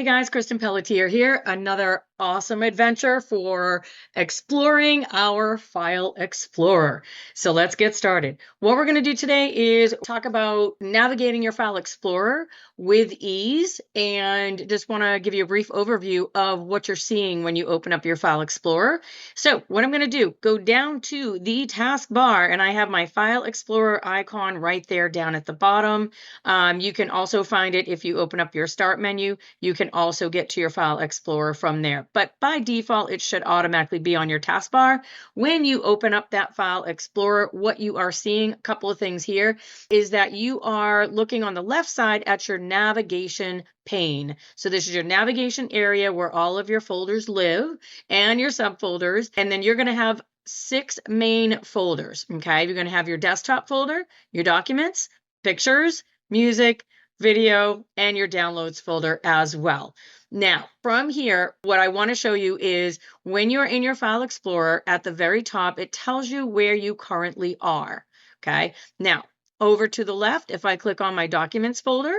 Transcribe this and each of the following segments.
guys, Kristen Pelletier here. Another awesome adventure for exploring our File Explorer. So let's get started. What we're going to do today is talk about navigating your File Explorer with ease, and just want to give you a brief overview of what you're seeing when you open up your File Explorer. So what I'm going to do, go down to the taskbar, and I have my File Explorer icon right there down at the bottom. You can also find it if you open up your Start menu. You can also get to your File Explorer from there. But by default, it should automatically be on your taskbar. When you open up that File Explorer, what you are seeing, a couple of things here, is that you are looking on the left side at your navigation pane. So this is your navigation area where all of your folders live and your subfolders. And then you're going to have 6 main folders. Okay, you're going to have your desktop folder, your documents, pictures, music, video, and your downloads folder as well. Now, from here, what I want to show you is when you're in your File Explorer, at the very top, it tells you where you currently are. Okay, now over to the left, if I click on my documents folder,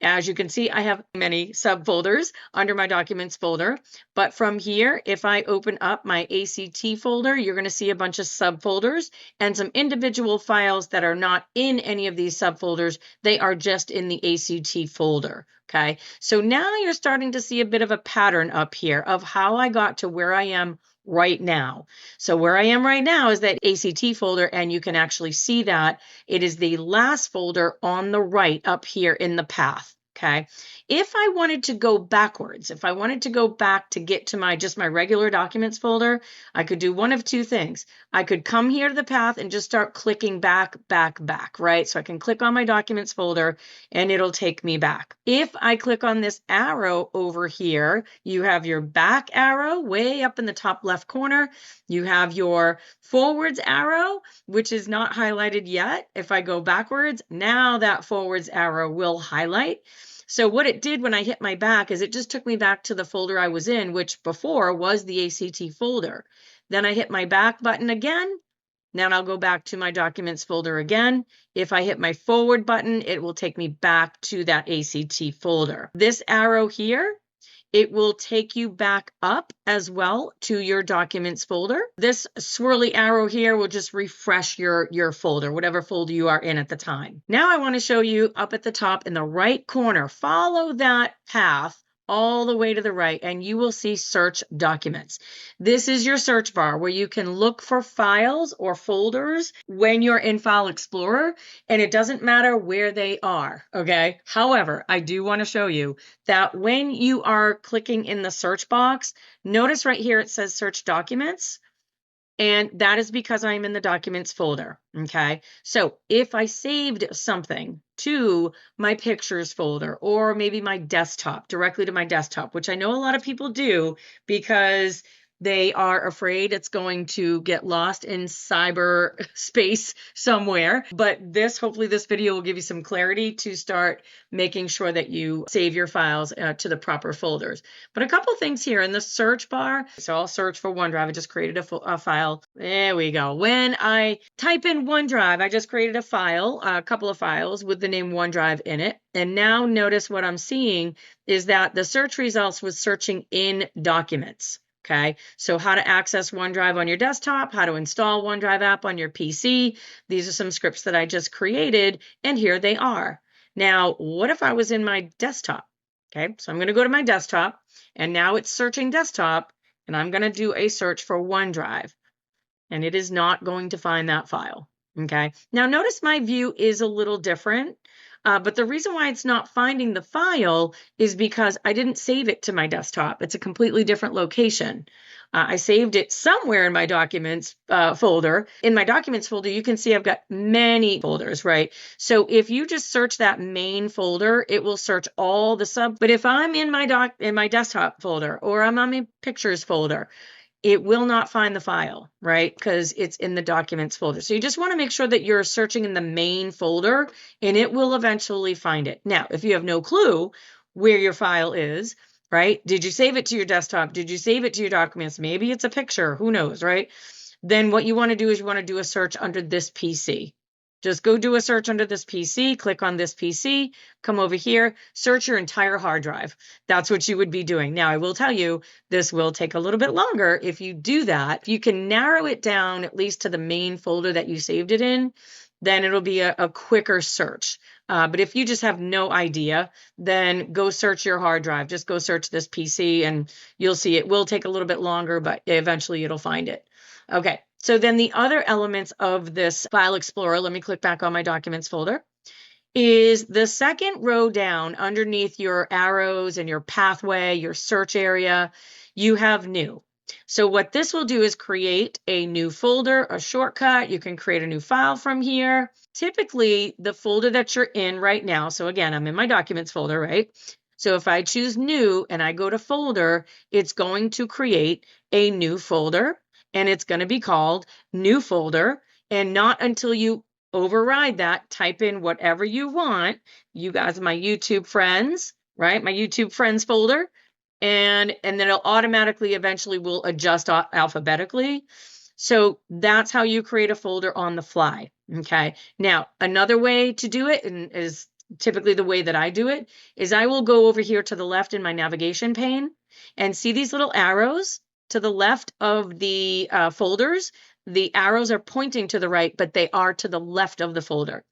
as you can see, I have many subfolders under my documents folder, but from here, if I open up my ACT folder, you're going to see a bunch of subfolders and some individual files that are not in any of these subfolders. They are just in the ACT folder. Okay, so now you're starting to see a bit of a pattern up here of how I got to where I am right now. So where I am right now is that ACT folder, and you can actually see that it is the last folder on the right up here in the path. Okay, if I wanted to go backwards, if I wanted to go back to get to my regular documents folder, I could do one of two things. I could come here to the path and just start clicking back, right? So I can click on my documents folder and it'll take me back. If I click on this arrow over here, you have your back arrow way up in the top left corner. You have your forwards arrow, which is not highlighted yet. If I go backwards, now that forwards arrow will highlight. So what it did when I hit my back is it just took me back to the folder I was in, which before was the ACT folder. Then I hit my back button again. Now I'll go back to my documents folder again. If I hit my forward button, it will take me back to that ACT folder. This arrow here, it will take you back up as well to your documents folder. This swirly arrow here will just refresh your folder, whatever folder you are in at the time. Now I want to show you up at the top in the right corner, follow that path all the way to the right, and you will see Search Documents. This is your search bar where you can look for files or folders when you're in File Explorer, and it doesn't matter where they are, okay? However, I do want to show you that when you are clicking in the search box, notice right here it says Search Documents. And that is because I'm in the documents folder, okay? So if I saved something to my pictures folder or maybe my desktop, directly to my desktop, which I know a lot of people do because they are afraid it's going to get lost in cyber space somewhere. But hopefully this video will give you some clarity to start making sure that you save your files to the proper folders. But a couple things here in the search bar. So I'll search for OneDrive. I just created a file. There we go. When I type in OneDrive, I just created a file, a couple of files with the name OneDrive in it. And now notice what I'm seeing is that the search results was searching in documents. Okay, so how to access OneDrive on your desktop, how to install OneDrive app on your PC. These are some scripts that I just created, and here they are. Now, what if I was in my desktop? Okay, so I'm going to go to my desktop, and now it's searching desktop, and I'm going to do a search for OneDrive, and it is not going to find that file. Okay, now notice my view is a little different. But the reason why it's not finding the file is because I didn't save it to my desktop. It's a completely different location. I saved it somewhere in my documents folder. In my documents folder, you can see I've got many folders, right? So if you just search that main folder, it will search all the sub. But if I'm in my desktop folder or I'm on my pictures folder, it will not find the file, right? Because it's in the documents folder. So you just want to make sure that you're searching in the main folder and it will eventually find it. Now, if you have no clue where your file is, right? Did you save it to your desktop? Did you save it to your documents? Maybe it's a picture, who knows, right? Then what you want to do is you want to do a search under this PC. Just go do a search under this PC, click on this PC, come over here, search your entire hard drive. That's what you would be doing. Now, I will tell you, this will take a little bit longer if you do that. If you can narrow it down at least to the main folder that you saved it in, then it'll be a quicker search. But if you just have no idea, then go search your hard drive. Just go search this PC and you'll see it will take a little bit longer, but eventually it'll find it. Okay, so then the other elements of this File Explorer, let me click back on my Documents folder, is the second row down underneath your arrows and your pathway, your search area, you have New. So what this will do is create a new folder, a shortcut. You can create a new file from here. Typically, the folder that you're in right now, so again, I'm in my Documents folder, right? So if I choose New and I go to Folder, it's going to create a new folder, and it's going to be called New Folder. And not until you override that, type in whatever you want. You guys are my YouTube friends, right? My YouTube friends folder. And then it'll automatically eventually will adjust alphabetically. So that's how you create a folder on the fly. Okay. Now, another way to do it, and is typically the way that I do it, is I will go over here to the left in my navigation pane and see these little arrows to the left of the folders. The arrows are pointing to the right, but they are to the left of the folder.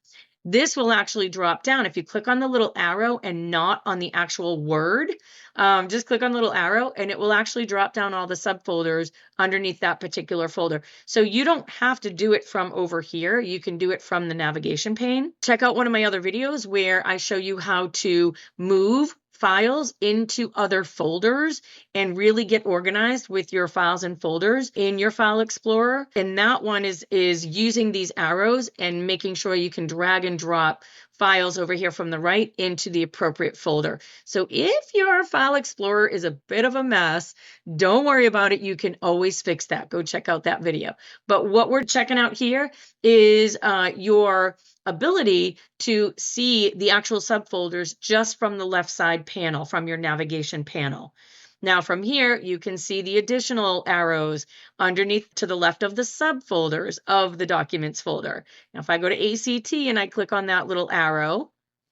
This will actually drop down. If you click on the little arrow and not on the actual word, just click on the little arrow and it will actually drop down all the subfolders underneath that particular folder. So you don't have to do it from over here. You can do it from the navigation pane. Check out one of my other videos where I show you how to move files into other folders and really get organized with your files and folders in your File Explorer. And that one is using these arrows and making sure you can drag and drop files over here from the right into the appropriate folder. So if your File Explorer is a bit of a mess, don't worry about it. You can always fix that. Go check out that video. But what we're checking out here is your ability to see the actual subfolders just from the left side panel, from your navigation panel. Now from here, you can see the additional arrows underneath to the left of the subfolders of the Documents folder. Now if I go to ACT and I click on that little arrow,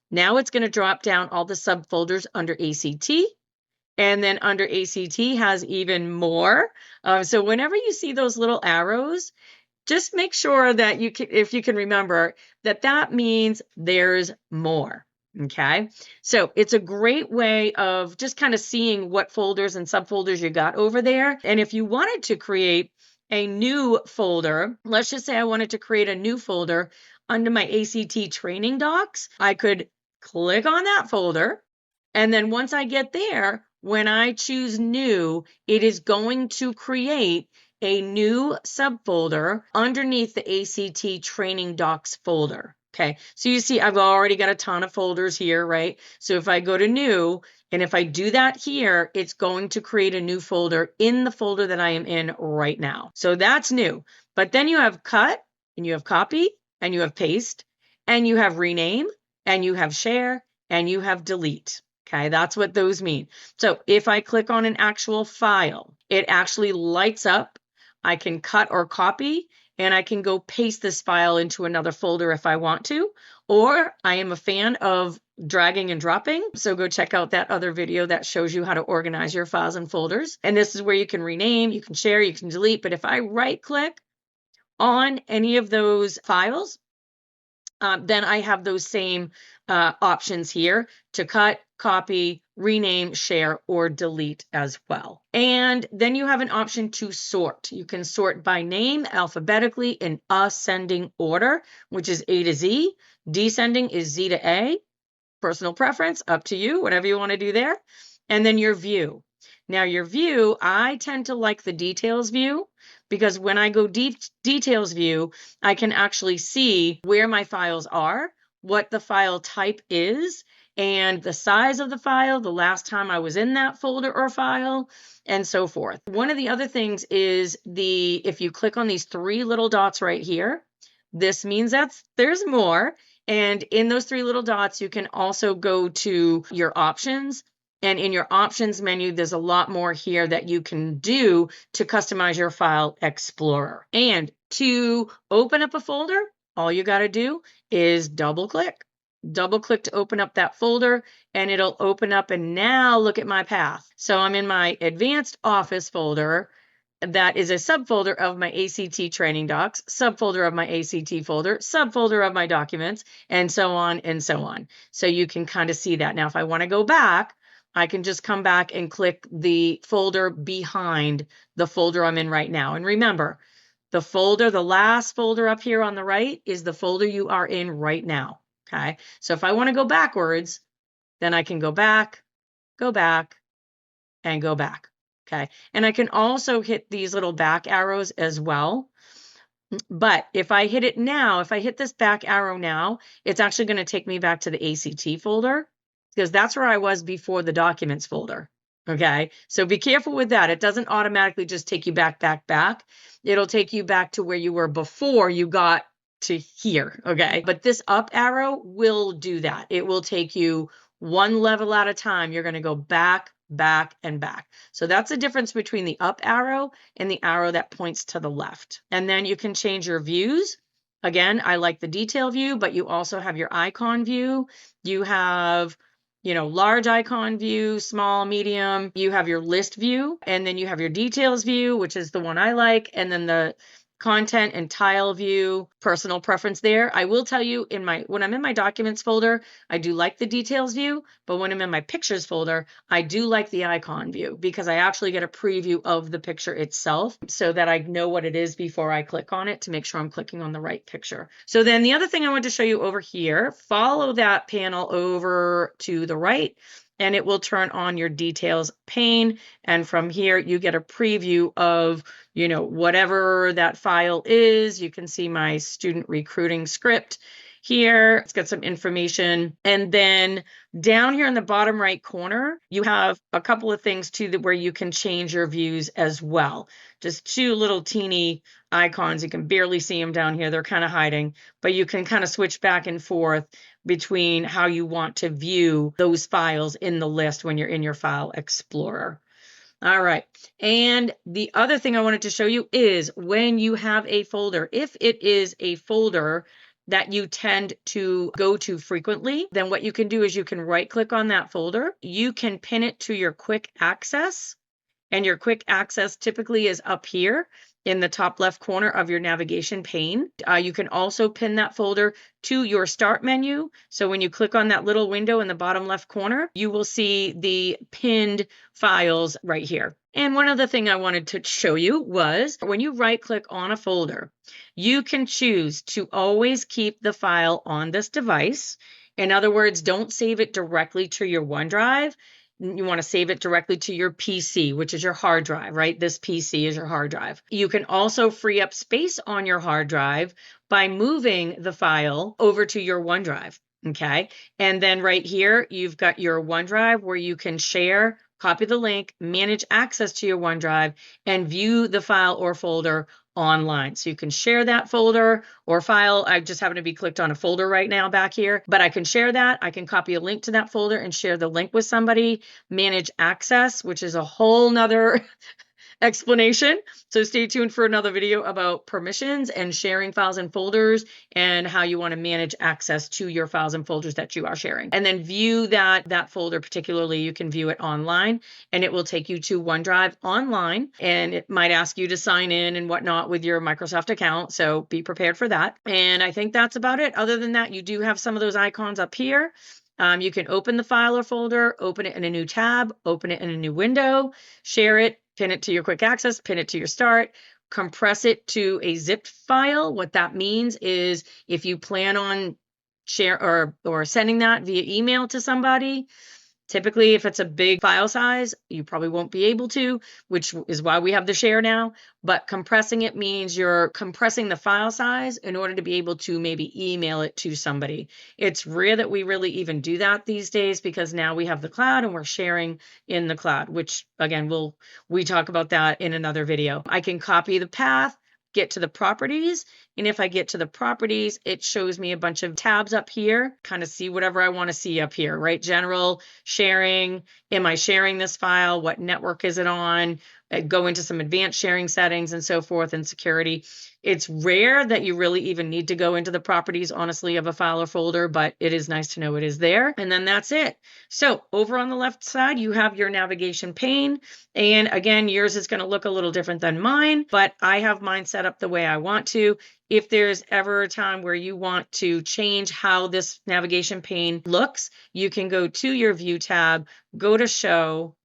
now it's going to drop down all the subfolders under ACT. And then under ACT has even more. So whenever you see those little arrows, just make sure that you can, if you can remember, that means there's more. Okay, so it's a great way of just kind of seeing what folders and subfolders you got over there. And if you wanted to create a new folder, let's just say I wanted to create a new folder under my ACT training docs, I could click on that folder. And then once I get there, when I choose New, it is going to create a new subfolder underneath the ACT training docs folder. Okay, so you see I've already got a ton of folders here, right? So if I go to New, and if I do that here, it's going to create a new folder in the folder that I am in right now. So that's new. But then you have Cut, and you have Copy, and you have Paste, and you have Rename, and you have Share, and you have Delete. Okay, that's what those mean. So if I click on an actual file, it actually lights up. I can cut or copy, and I can go paste this file into another folder if I want to, or I am a fan of dragging and dropping. So go check out that other video that shows you how to organize your files and folders. And this is where you can rename, you can share, you can delete. But if I right click on any of those files, then I have those same options here to cut, copy, rename, share, or delete as well. And then you have an option to sort. You can sort by name alphabetically in ascending order, which is A to Z. Descending is Z to A. Personal preference, up to you, whatever you want to do there. And then your view. Now your view, I tend to like the details view, because when I go details view, I can actually see where my files are, what the file type is, and the size of the file, the last time I was in that folder or file, and so forth. One of the other things is if you click on these three little dots right here, this means there's more. And in those three little dots, you can also go to your options. And in your options menu, there's a lot more here that you can do to customize your File Explorer. And to open up a folder, all you got to do is double click to open up that folder, and it'll open up. And now look at my path. So I'm in my advanced office folder. That is a subfolder of my ACT training docs, subfolder of my ACT folder, subfolder of my documents, and so on and so on. So you can kind of see that. Now, if I want to go back, I can just come back and click the folder behind the folder I'm in right now. And remember, the folder, the last folder up here on the right, is the folder you are in right now. Okay, so if I want to go backwards, then I can go back, and go back. Okay, and I can also hit these little back arrows as well. But if I hit it now, if I hit this back arrow now, it's actually going to take me back to the ACT folder, because that's where I was before the documents folder. Okay, so be careful with that. It doesn't automatically just take you back. It'll take you back to where you were before you got to here. Okay, but this up arrow will do that. It will take you one level at a time. You're going to go back, and back. So that's the difference between the up arrow and the arrow that points to the left. And then you can change your views. Again, I like the detail view, but you also have your icon view. You have, large icon view, small, medium. You have your list view, and then you have your details view, which is the one I like, and then the content and tile view, personal preference there. I will tell you, when I'm in my documents folder, I do like the details view, but when I'm in my pictures folder, I do like the icon view, because I actually get a preview of the picture itself so that I know what it is before I click on it to make sure I'm clicking on the right picture. So then the other thing I want to show you over here, follow that panel over to the right, and it will turn on your details pane. And from here, you get a preview of, whatever that file is. You can see my student recruiting script here. It's got some information. And then down here in the bottom right corner, you have a couple of things too where you can change your views as well. Just two little teeny icons. You can barely see them down here. They're kind of hiding, but you can kind of switch back and forth between how you want to view those files in the list when you're in your File Explorer. All right. And the other thing I wanted to show you is when you have a folder, if it is a folder that you tend to go to frequently, then what you can do is you can right click on that folder. You can pin it to your quick access, and your quick access typically is up here in the top left corner of your navigation pane. You can also pin that folder to your start menu. So when you click on that little window in the bottom left corner, you will see the pinned files right here. And one other thing I wanted to show you was when you right click on a folder, you can choose to always keep the file on this device. In other words, don't save it directly to your OneDrive. You want to save it directly to your PC, which is your hard drive, right? This PC is your hard drive. You can also free up space on your hard drive by moving the file over to your OneDrive, okay? And then right here, you've got your OneDrive where you can share, copy the link, manage access to your OneDrive, and view the file or folder online. So you can share that folder or file. I just happen to be clicked on a folder right now back here, but I can share that. I can copy a link to that folder and share the link with somebody, manage access, which is a whole nother explanation. So stay tuned for another video about permissions and sharing files and folders and how you want to manage access to your files and folders that you are sharing. And then view that folder, particularly you can view it online, and it will take you to OneDrive online, and it might ask you to sign in and whatnot with your Microsoft account. So be prepared for that. And I think that's about it. Other than that, you do have some of those icons up here. You can open the file or folder, open it in a new tab, open it in a new window, share it, pin it to your quick access, pin it to your start, compress it to a zipped file. What that means is if you plan on share or sending that via email to somebody, typically, if it's a big file size, you probably won't be able to, which is why we have the share now. But compressing it means you're compressing the file size in order to be able to maybe email it to somebody. It's rare that we really even do that these days because now we have the cloud and we're sharing in the cloud, which again, we talk about that in another video. I can copy the path, get to the properties, And if I get to the properties, it shows me a bunch of tabs up here, kind of see whatever I want to see up here, right? General, sharing, am I sharing this file? What network is it on? Go into some advanced sharing settings and so forth, and security. It's rare that you really even need to go into the properties, honestly, of a file or folder, but it is nice to know it is there. And then that's it. So over on the left side, you have your navigation pane. And again, yours is going to look a little different than mine, but I have mine set up the way I want to. If there's ever a time where you want to change how this navigation pane looks, you can go to your View tab, go to Show,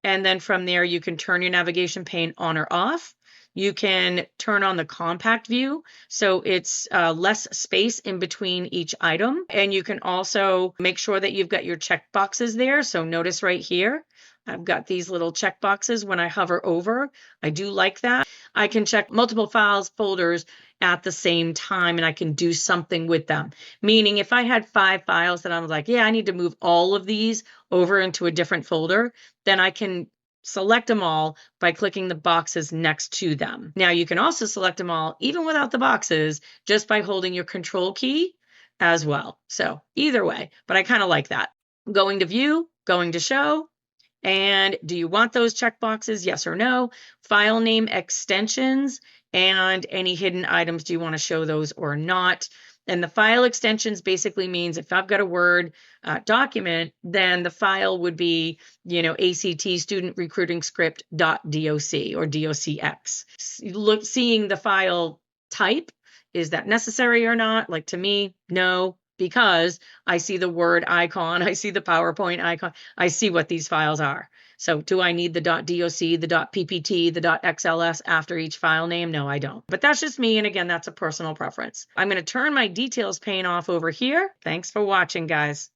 and then from there, you can turn your navigation pane on or off. You can turn on the compact view, so it's less space in between each item. And you can also make sure that you've got your check boxes there. So notice right here, I've got these little check boxes when I hover over. I do like that. I can check multiple files, folders at the same time, and I can do something with them. Meaning if I had 5 files that I was like, yeah, I need to move all of these over into a different folder, then I can select them all by clicking the boxes next to them. Now you can also select them all even without the boxes just by holding your control key as well. So either way, but I kind of like that. Going to View, going to Show, and do you want those checkboxes? Yes or no? File name extensions and any hidden items. Do you want to show those or not? And the file extensions basically means if I've got a Word document, then the file would be, ACT student recruiting script .doc or docx. Seeing the file type, is that necessary or not? Like to me, no, because I see the Word icon, I see the PowerPoint icon, I see what these files are. So do I need the .doc, the .ppt, the .xls after each file name? No, I don't. But that's just me. And again, that's a personal preference. I'm going to turn my details pane off over here. Thanks for watching, guys.